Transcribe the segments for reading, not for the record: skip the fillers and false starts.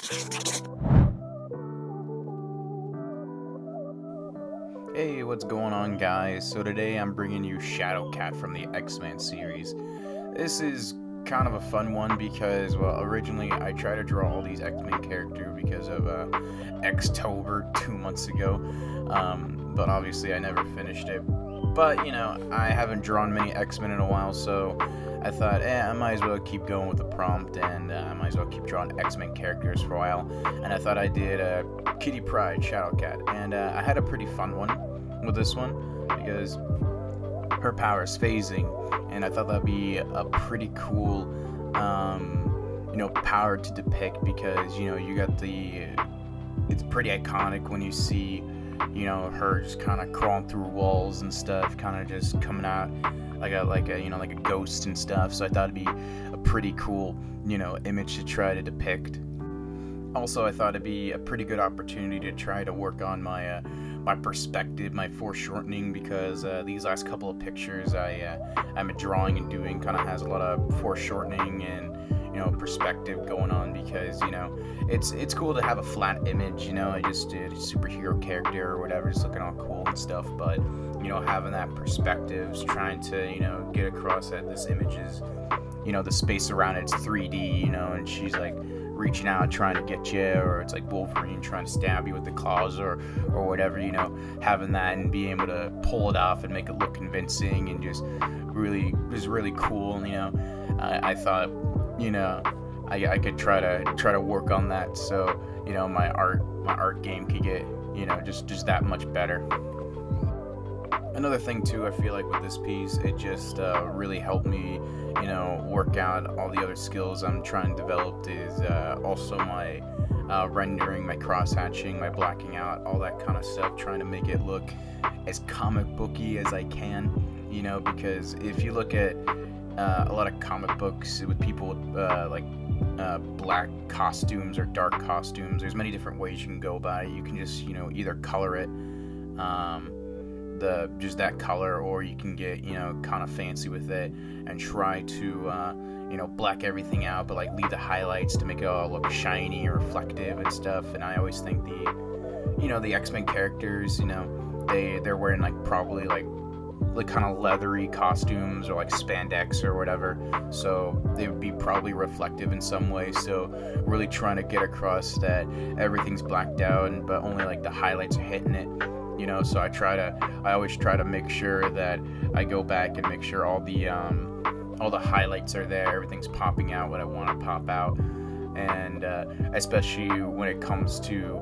Hey, what's going on, guys? So today I'm bringing you Shadowcat from the X-Men series. This is kind of a fun one because, well, originally I tried to draw all these X-Men characters because of Xtober 2 months ago, but obviously I never finished it. But, I haven't drawn many X-Men in a while, so I thought, I might as well keep going with the prompt, and I might as well keep drawing X-Men characters for a while. And I thought I did Kitty Pryde, Shadowcat, and I had a pretty fun one with this one because her power is phasing, and I thought that'd be a pretty cool, power to depict because you got it's pretty iconic when you see, her just kind of crawling through walls and stuff, kind of just coming out like a ghost and stuff. So I thought it'd be a pretty cool, image to try to depict. Also, I thought it'd be a pretty good opportunity to try to work on my perspective, my foreshortening, because these last couple of pictures I'm drawing and doing kind of has a lot of foreshortening and perspective going on because it's cool to have a flat image. I just did a superhero character or whatever, just looking all cool and stuff, but having that perspective, trying to get across that this image is the space around it's 3D, and she's like reaching out trying to get you, or it's like Wolverine trying to stab you with the claws or whatever, having that and being able to pull it off and make it look convincing and just really cool. I thought I could try to work on that, so my art game could get just that much better. Another thing too, I feel like with this piece, it just really helped me, work out all the other skills I'm trying to develop. Is also my rendering, my cross-hatching, my blacking out, all that kind of stuff. Trying to make it look as comic booky as I can, because if you look at a lot of comic books with people with black costumes or dark costumes, there's many different ways you can go about it. You can just either color it. Just that color, or you can get kind of fancy with it and try to black everything out, but like leave the highlights to make it all look shiny or reflective and stuff. And I always think the X-Men characters, they're wearing probably kind of leathery costumes or like spandex or whatever, so they would be probably reflective in some way. So really trying to get across that everything's blacked out but only like the highlights are hitting it. So I always try to make sure that I go back and make sure all the highlights are there, everything's popping out what I want to pop out, and especially when it comes to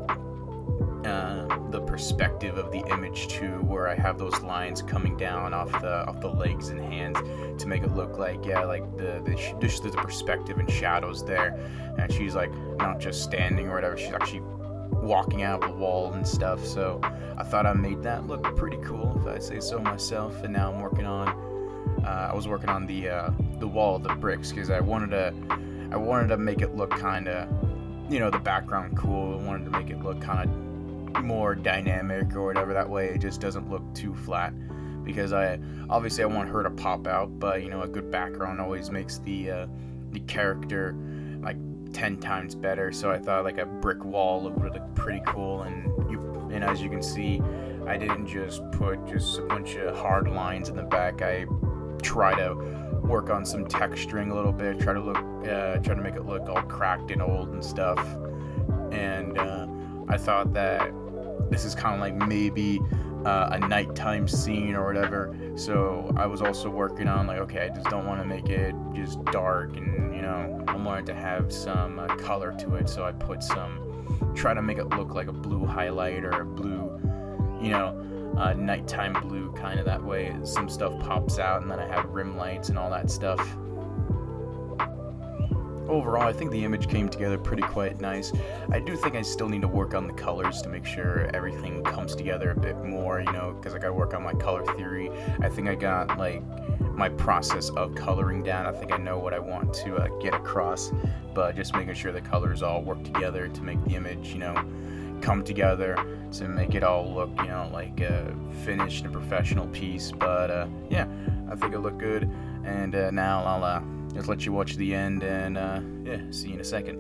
the perspective of the image too, where I have those lines coming down off the legs and hands to make it look like the perspective and shadows there, and she's like not just standing or whatever, she's actually walking out of the wall and stuff. So I thought I made that look pretty cool, if I say so myself. And now I'm working on I was working on the wall, the bricks, because I wanted to make it look kind of the background cool. I wanted to make it look kind of more dynamic or whatever, that way it just doesn't look too flat, because I want her to pop out, but a good background always makes the character like 10 times better. So I thought like a brick wall would look pretty cool, and as you can see, I didn't just put a bunch of hard lines in the back. I try to work on some texturing a little bit, try to make it look all cracked and old and stuff. And I thought that this is kind of like maybe a nighttime scene or whatever. So I was also working on okay, I just don't want to make it just dark, and I wanted to have some color to it. So I put try to make it look like a blue highlight or a blue, nighttime blue, kind of that way some stuff pops out, and then I have rim lights and all that stuff. Overall, I think the image came together pretty quite nice. I do think I still need to work on the colors to make sure everything comes together a bit more, because I gotta work on my color theory. I think I got my process of coloring down. I think I know what I want to get across, but just making sure the colors all work together to make the image, come together to make it all look, like a finished and professional piece. But yeah, I think it looked good, and now I'll just let you watch the end, and see you in a second.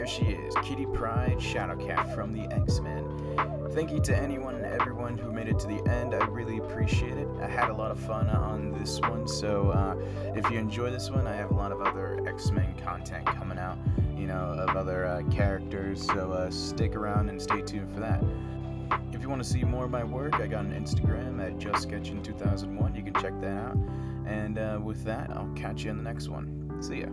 there she is, Kitty Pryde Shadowcat from the X-Men. Thank you to anyone and everyone who made it to the end. I really appreciate it. I had a lot of fun on this one, so if you enjoy this one, I have a lot of other X-Men content coming out, of other characters, so stick around and stay tuned for that. If you want to see more of my work, I got an Instagram at JustSketching2001. You can check that out. And with that, I'll catch you on the next one. See ya.